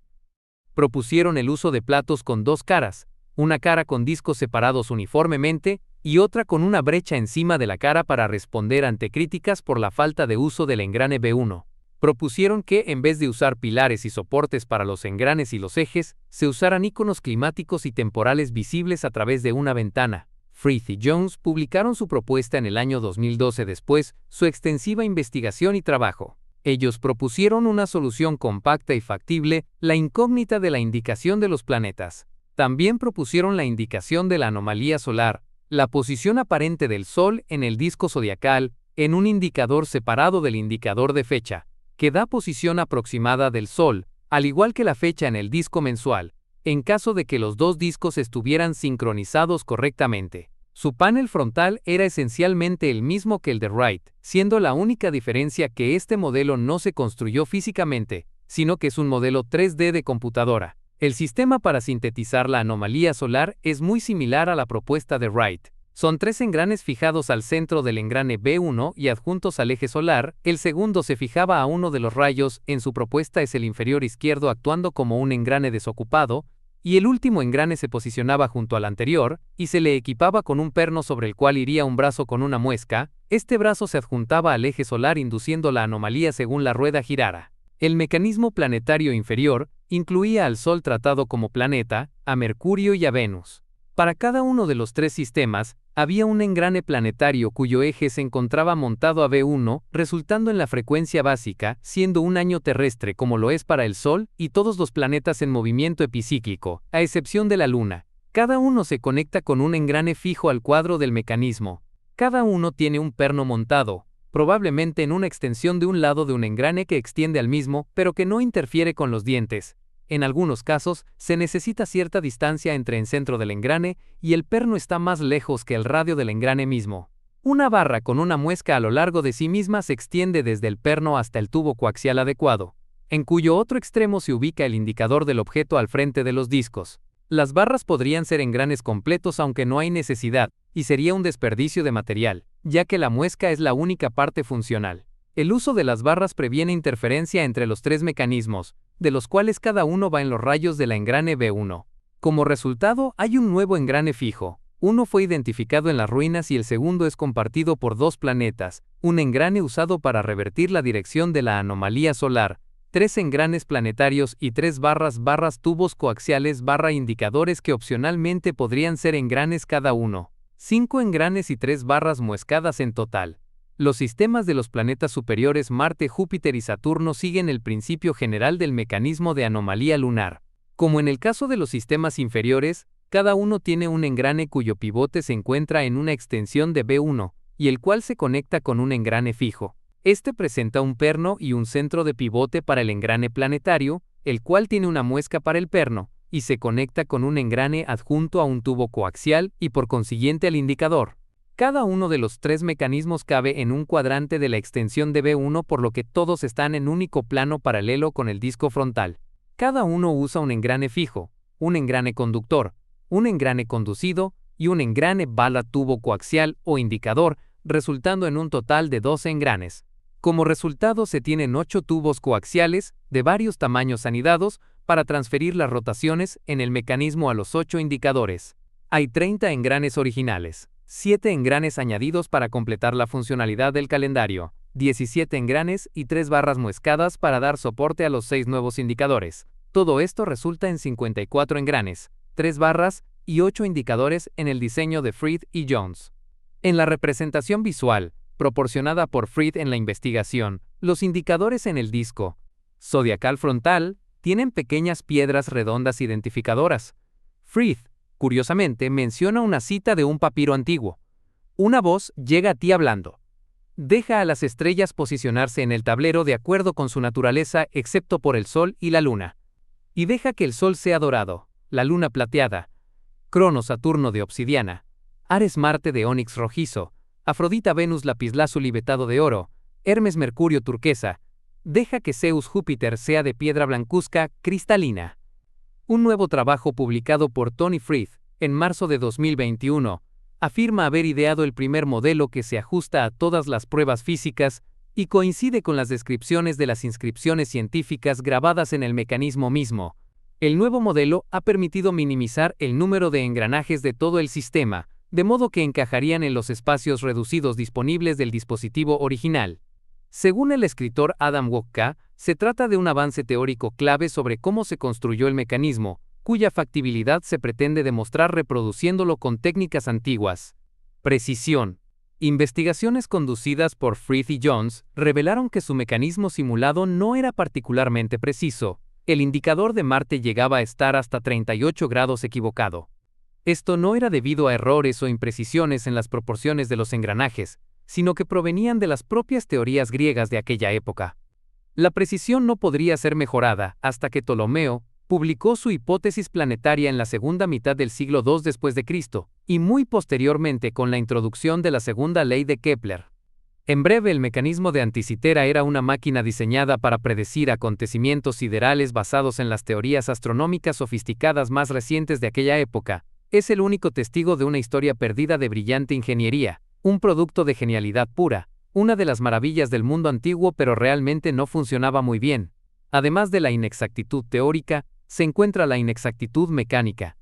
Propusieron el uso de platos con dos caras, una cara con discos separados uniformemente y otra con una brecha encima de la cara para responder ante críticas por la falta de uso del engrane B1. Propusieron que, en vez de usar pilares y soportes para los engranes y los ejes, se usaran iconos climáticos y temporales visibles a través de una ventana. Frith y Jones publicaron su propuesta en el año 2012 después su extensiva investigación y trabajo. Ellos propusieron una solución compacta y factible, la incógnita de la indicación de los planetas. También propusieron la indicación de la anomalía solar, la posición aparente del Sol en el disco zodiacal, en un indicador separado del indicador de fecha, que da posición aproximada del Sol, al igual que la fecha en el disco mensual, en caso de que los dos discos estuvieran sincronizados correctamente. Su panel frontal era esencialmente el mismo que el de Wright, siendo la única diferencia que este modelo no se construyó físicamente, sino que es un modelo 3D de computadora. El sistema para sintetizar la anomalía solar es muy similar a la propuesta de Wright. Son tres engranes fijados al centro del engrane B1 y adjuntos al eje solar. El segundo se fijaba a uno de los rayos, en su propuesta es el inferior izquierdo actuando como un engrane desocupado, y el último engrane se posicionaba junto al anterior, y se le equipaba con un perno sobre el cual iría un brazo con una muesca. Este brazo se adjuntaba al eje solar induciendo la anomalía según la rueda girara. El mecanismo planetario inferior incluía al Sol tratado como planeta, a Mercurio y a Venus. Para cada uno de los tres sistemas, había un engrane planetario cuyo eje se encontraba montado a B1, resultando en la frecuencia básica, siendo un año terrestre como lo es para el Sol y todos los planetas en movimiento epicíclico, a excepción de la Luna. Cada uno se conecta con un engrane fijo al cuadro del mecanismo. Cada uno tiene un perno montado, probablemente en una extensión de un lado de un engrane que extiende al mismo, pero que no interfiere con los dientes. En algunos casos, se necesita cierta distancia entre el centro del engrane y el perno está más lejos que el radio del engrane mismo. Una barra con una muesca a lo largo de sí misma se extiende desde el perno hasta el tubo coaxial adecuado, en cuyo otro extremo se ubica el indicador del objeto al frente de los discos. Las barras podrían ser engranes completos aunque no hay necesidad, y sería un desperdicio de material, ya que la muesca es la única parte funcional. El uso de las barras previene interferencia entre los tres mecanismos, de los cuales cada uno va en los rayos de la engrane B1. Como resultado, hay un nuevo engrane fijo. Uno fue identificado en las ruinas y el segundo es compartido por dos planetas, un engrane usado para revertir la dirección de la anomalía solar, tres engranes planetarios y tres barras tubos coaxiales indicadores que opcionalmente podrían ser engranes cada uno. 5 engranes y 3 barras muescadas en total. Los sistemas de los planetas superiores Marte, Júpiter y Saturno siguen el principio general del mecanismo de anomalía lunar. Como en el caso de los sistemas inferiores, cada uno tiene un engrane cuyo pivote se encuentra en una extensión de B1, y el cual se conecta con un engrane fijo. Este presenta un perno y un centro de pivote para el engrane planetario, el cual tiene una muesca para el perno, y se conecta con un engrane adjunto a un tubo coaxial y por consiguiente al indicador. Cada uno de los tres mecanismos cabe en un cuadrante de la extensión de B1, por lo que todos están en único plano paralelo con el disco frontal. Cada uno usa un engrane fijo, un engrane conductor, un engrane conducido y un engrane bala tubo coaxial o indicador, resultando en un total de 12 engranes. Como resultado se tienen 8 tubos coaxiales de varios tamaños anidados para transferir las rotaciones en el mecanismo a los 8 indicadores. Hay 30 engranes originales, 7 engranes añadidos para completar la funcionalidad del calendario, 17 engranes y 3 barras muescadas para dar soporte a los 6 nuevos indicadores. Todo esto resulta en 54 engranes, 3 barras y 8 indicadores en el diseño de Freed y Jones. En la representación visual, proporcionada por Freed en la investigación, los indicadores en el disco zodiacal frontal tienen pequeñas piedras redondas identificadoras. Freed, curiosamente, menciona una cita de un papiro antiguo. Una voz llega a ti hablando. Deja a las estrellas posicionarse en el tablero de acuerdo con su naturaleza, excepto por el Sol y la Luna. Y deja que el Sol sea dorado, la Luna plateada, Crono Saturno de obsidiana, Ares Marte de ónix rojizo, Afrodita Venus lapislázuli vetado de oro, Hermes Mercurio turquesa. Deja que Zeus Júpiter sea de piedra blancuzca cristalina. Un nuevo trabajo publicado por Tony Freed, en marzo de 2021, afirma haber ideado el primer modelo que se ajusta a todas las pruebas físicas y coincide con las descripciones de las inscripciones científicas grabadas en el mecanismo mismo. El nuevo modelo ha permitido minimizar el número de engranajes de todo el sistema, de modo que encajarían en los espacios reducidos disponibles del dispositivo original. Según el escritor Adam Wotka, se trata de un avance teórico clave sobre cómo se construyó el mecanismo, cuya factibilidad se pretende demostrar reproduciéndolo con técnicas antiguas. Precisión. Investigaciones conducidas por Freed y Jones revelaron que su mecanismo simulado no era particularmente preciso. El indicador de Marte llegaba a estar hasta 38 grados equivocado. Esto no era debido a errores o imprecisiones en las proporciones de los engranajes, sino que provenían de las propias teorías griegas de aquella época. La precisión no podría ser mejorada hasta que Ptolomeo publicó su hipótesis planetaria en la segunda mitad del siglo II después de Cristo, y muy posteriormente con la introducción de la segunda ley de Kepler. En breve, el mecanismo de Anticitera era una máquina diseñada para predecir acontecimientos siderales basados en las teorías astronómicas sofisticadas más recientes de aquella época. Es el único testigo de una historia perdida de brillante ingeniería, un producto de genialidad pura, una de las maravillas del mundo antiguo, pero realmente no funcionaba muy bien. Además de la inexactitud teórica, se encuentra la inexactitud mecánica.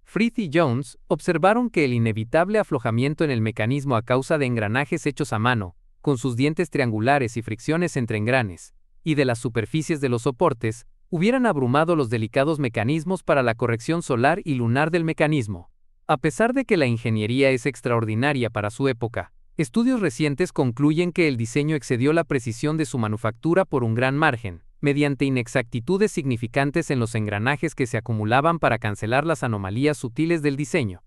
Freed y Jones observaron que el inevitable aflojamiento en el mecanismo a causa de engranajes hechos a mano, con sus dientes triangulares y fricciones entre engranes, y de las superficies de los soportes, hubieran abrumado los delicados mecanismos para la corrección solar y lunar del mecanismo. A pesar de que la ingeniería es extraordinaria para su época, estudios recientes concluyen que el diseño excedió la precisión de su manufactura por un gran margen, mediante inexactitudes significantes en los engranajes que se acumulaban para cancelar las anomalías sutiles del diseño.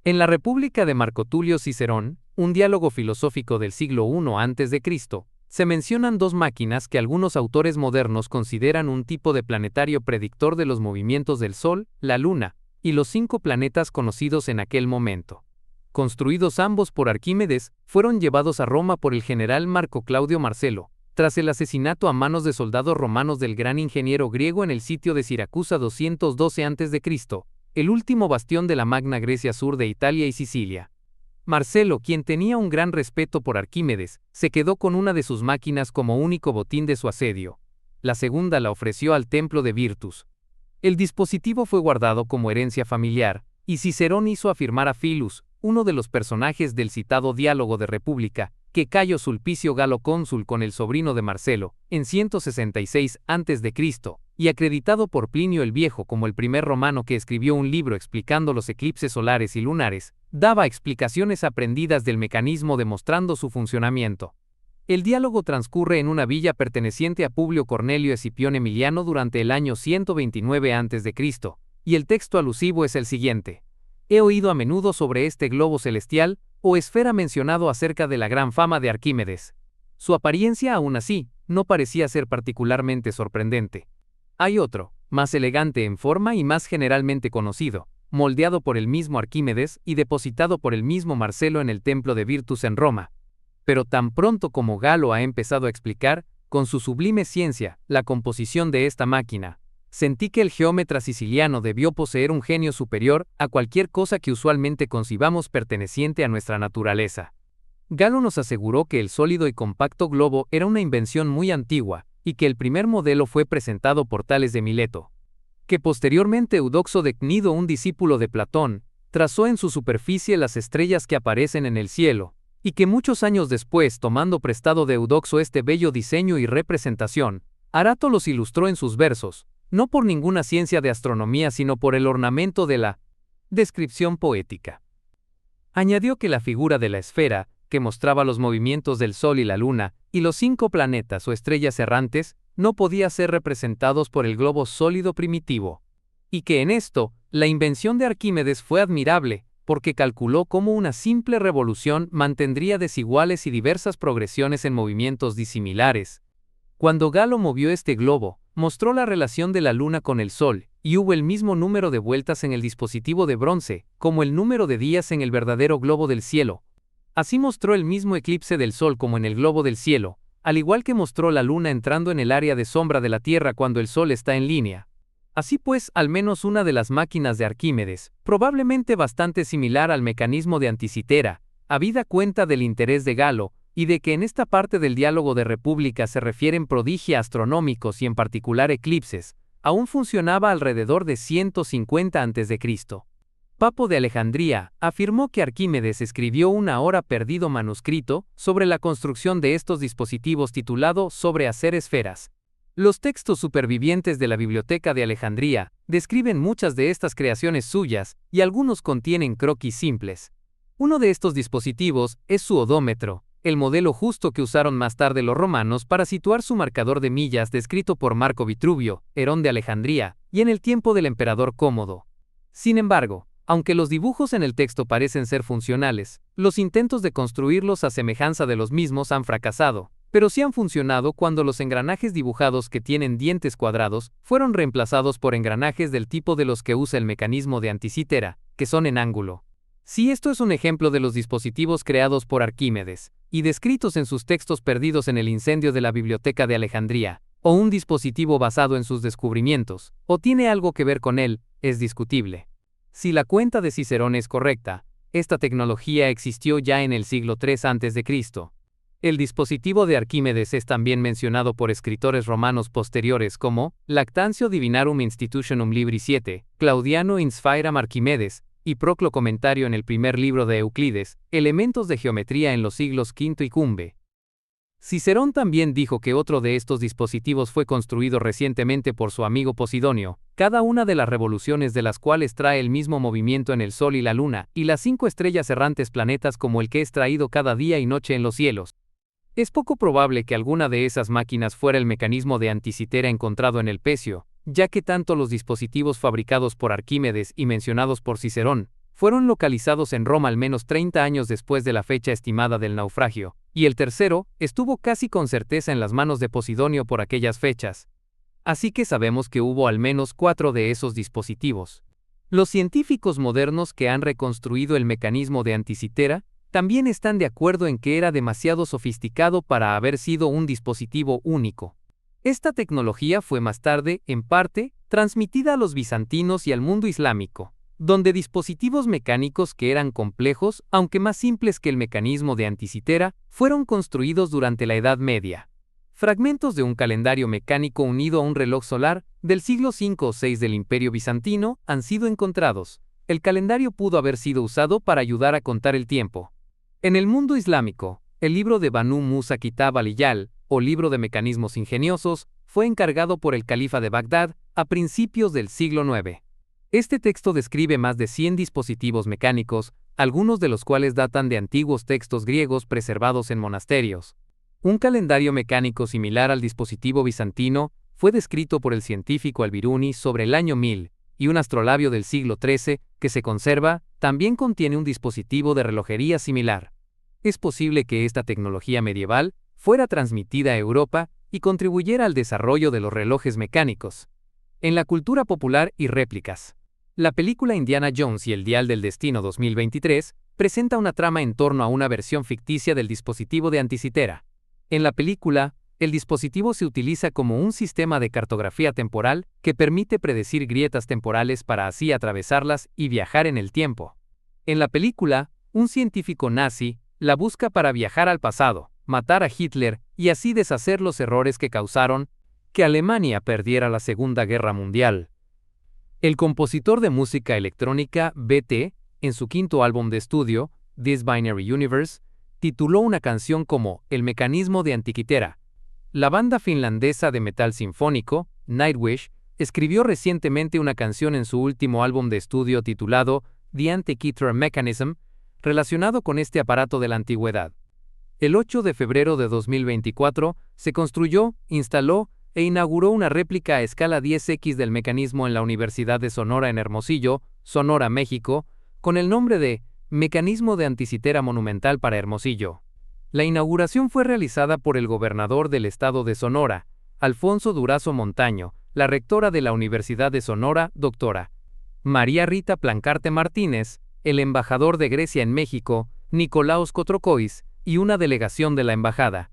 En la República de Marco Tulio Cicerón, un diálogo filosófico del siglo I a.C., se mencionan dos máquinas que algunos autores modernos consideran un tipo de planetario predictor de los movimientos del Sol, la Luna, y los 5 planetas conocidos en aquel momento. Construidos ambos por Arquímedes, fueron llevados a Roma por el general Marco Claudio Marcelo, tras el asesinato a manos de soldados romanos del gran ingeniero griego en el sitio de Siracusa 212 a.C., el último bastión de la Magna Grecia sur de Italia y Sicilia. Marcelo, quien tenía un gran respeto por Arquímedes, se quedó con una de sus máquinas como único botín de su asedio. La segunda la ofreció al templo de Virtus. El dispositivo fue guardado como herencia familiar, y Cicerón hizo afirmar a Filus, uno de los personajes del citado diálogo de República, que Cayo Sulpicio Galo cónsul con el sobrino de Marcelo, en 166 a.C., y acreditado por Plinio el Viejo como el primer romano que escribió un libro explicando los eclipses solares y lunares, daba explicaciones aprendidas del mecanismo demostrando su funcionamiento. El diálogo transcurre en una villa perteneciente a Publio Cornelio Escipión Emiliano durante el año 129 a.C., y el texto alusivo es el siguiente. He oído a menudo sobre este globo celestial, o esfera mencionado acerca de la gran fama de Arquímedes. Su apariencia, aún así, no parecía ser particularmente sorprendente. Hay otro, más elegante en forma y más generalmente conocido, moldeado por el mismo Arquímedes y depositado por el mismo Marcelo en el Templo de Virtus en Roma. Pero tan pronto como Galo ha empezado a explicar, con su sublime ciencia, la composición de esta máquina, sentí que el geómetra siciliano debió poseer un genio superior a cualquier cosa que usualmente concibamos perteneciente a nuestra naturaleza. Galo nos aseguró que el sólido y compacto globo era una invención muy antigua, y que el primer modelo fue presentado por Tales de Mileto. Que posteriormente Eudoxo de Cnido, un discípulo de Platón, trazó en su superficie las estrellas que aparecen en el cielo, y que muchos años después, tomando prestado de Eudoxo este bello diseño y representación, Arato los ilustró en sus versos, no por ninguna ciencia de astronomía sino por el ornamento de la descripción poética. Añadió que la figura de la esfera, que mostraba los movimientos del Sol y la Luna, y los 5 planetas o estrellas errantes, no podía ser representados por el globo sólido primitivo. Y que en esto, la invención de Arquímedes fue admirable, porque calculó cómo una simple revolución mantendría desiguales y diversas progresiones en movimientos disimilares. Cuando Galo movió este globo, mostró la relación de la Luna con el Sol, y hubo el mismo número de vueltas en el dispositivo de bronce, como el número de días en el verdadero globo del cielo. Así mostró el mismo eclipse del Sol como en el globo del cielo, al igual que mostró la Luna entrando en el área de sombra de la Tierra cuando el Sol está en línea. Así pues, al menos una de las máquinas de Arquímedes, probablemente bastante similar al mecanismo de Anticitera, habida cuenta del interés de Galo, y de que en esta parte del diálogo de República se refieren prodigia astronómicos y en particular eclipses, aún funcionaba alrededor de 150 a.C. Papo de Alejandría afirmó que Arquímedes escribió un ahora perdido manuscrito sobre la construcción de estos dispositivos titulado Sobre hacer esferas. Los textos supervivientes de la Biblioteca de Alejandría describen muchas de estas creaciones suyas y algunos contienen croquis simples. Uno de estos dispositivos es su odómetro, el modelo justo que usaron más tarde los romanos para situar su marcador de millas descrito por Marco Vitruvio, Herón de Alejandría, y en el tiempo del emperador Cómodo. Sin embargo, aunque los dibujos en el texto parecen ser funcionales, los intentos de construirlos a semejanza de los mismos han fracasado, pero sí han funcionado cuando los engranajes dibujados que tienen dientes cuadrados fueron reemplazados por engranajes del tipo de los que usa el mecanismo de Anticitera, que son en ángulo. Si esto es un ejemplo de los dispositivos creados por Arquímedes, y descritos en sus textos perdidos en el incendio de la Biblioteca de Alejandría, o un dispositivo basado en sus descubrimientos, o tiene algo que ver con él, es discutible. Si la cuenta de Cicerón es correcta, esta tecnología existió ya en el siglo III a.C. El dispositivo de Arquímedes es también mencionado por escritores romanos posteriores como Lactancio Divinarum Institutionum Libri 7, Claudiano Insphiram Archimedes, y Proclo Comentario en el primer libro de Euclides, Elementos de Geometría en los siglos V y Cumbe. Cicerón también dijo que otro de estos dispositivos fue construido recientemente por su amigo Posidonio, cada una de las revoluciones de las cuales trae el mismo movimiento en el Sol y la Luna, y las 5 estrellas errantes planetas como el que es traído cada día y noche en los cielos. Es poco probable que alguna de esas máquinas fuera el mecanismo de Anticitera encontrado en el Pecio, ya que tanto los dispositivos fabricados por Arquímedes y mencionados por Cicerón fueron localizados en Roma al menos 30 años después de la fecha estimada del naufragio, y el tercero estuvo casi con certeza en las manos de Posidonio por aquellas fechas. Así que sabemos que hubo al menos 4 de esos dispositivos. Los científicos modernos que han reconstruido el mecanismo de Anticitera también están de acuerdo en que era demasiado sofisticado para haber sido un dispositivo único. Esta tecnología fue más tarde, en parte, transmitida a los bizantinos y al mundo islámico, donde dispositivos mecánicos que eran complejos, aunque más simples que el mecanismo de Anticitera, fueron construidos durante la Edad Media. Fragmentos de un calendario mecánico unido a un reloj solar del siglo V o VI del Imperio Bizantino han sido encontrados. El calendario pudo haber sido usado para ayudar a contar el tiempo. En el mundo islámico, el libro de Banu Musa Kitab al-Iyal, o libro de mecanismos ingeniosos, fue encargado por el califa de Bagdad a principios del siglo IX. Este texto describe más de 100 dispositivos mecánicos, algunos de los cuales datan de antiguos textos griegos preservados en monasterios. Un calendario mecánico similar al dispositivo bizantino fue descrito por el científico Al-Biruni sobre el año 1000, y un astrolabio del siglo XIII, que se conserva, también contiene un dispositivo de relojería similar. Es posible que esta tecnología medieval fuera transmitida a Europa y contribuyera al desarrollo de los relojes mecánicos. En la cultura popular y réplicas. La película Indiana Jones y el Dial del Destino 2023 presenta una trama en torno a una versión ficticia del dispositivo de Anticitera. En la película, el dispositivo se utiliza como un sistema de cartografía temporal que permite predecir grietas temporales para así atravesarlas y viajar en el tiempo. En la película, un científico nazi la busca para viajar al pasado, matar a Hitler y así deshacer los errores que causaron que Alemania perdiera la Segunda Guerra Mundial. El compositor de música electrónica BT, en su quinto álbum de estudio, This Binary Universe, tituló una canción como El mecanismo de Antikythera. La banda finlandesa de metal sinfónico, Nightwish, escribió recientemente una canción en su último álbum de estudio titulado The Antikythera Mechanism, relacionado con este aparato de la antigüedad. El 8 de febrero de 2024 se construyó, instaló e inauguró una réplica a escala 10X del mecanismo en la Universidad de Sonora en Hermosillo, Sonora, México, con el nombre de Mecanismo de Anticitera Monumental para Hermosillo. La inauguración fue realizada por el gobernador del estado de Sonora, Alfonso Durazo Montaño, la rectora de la Universidad de Sonora, Dra. María Rita Plancarte Martínez, el embajador de Grecia en México, Nicolaos Kotrokois, y una delegación de la embajada.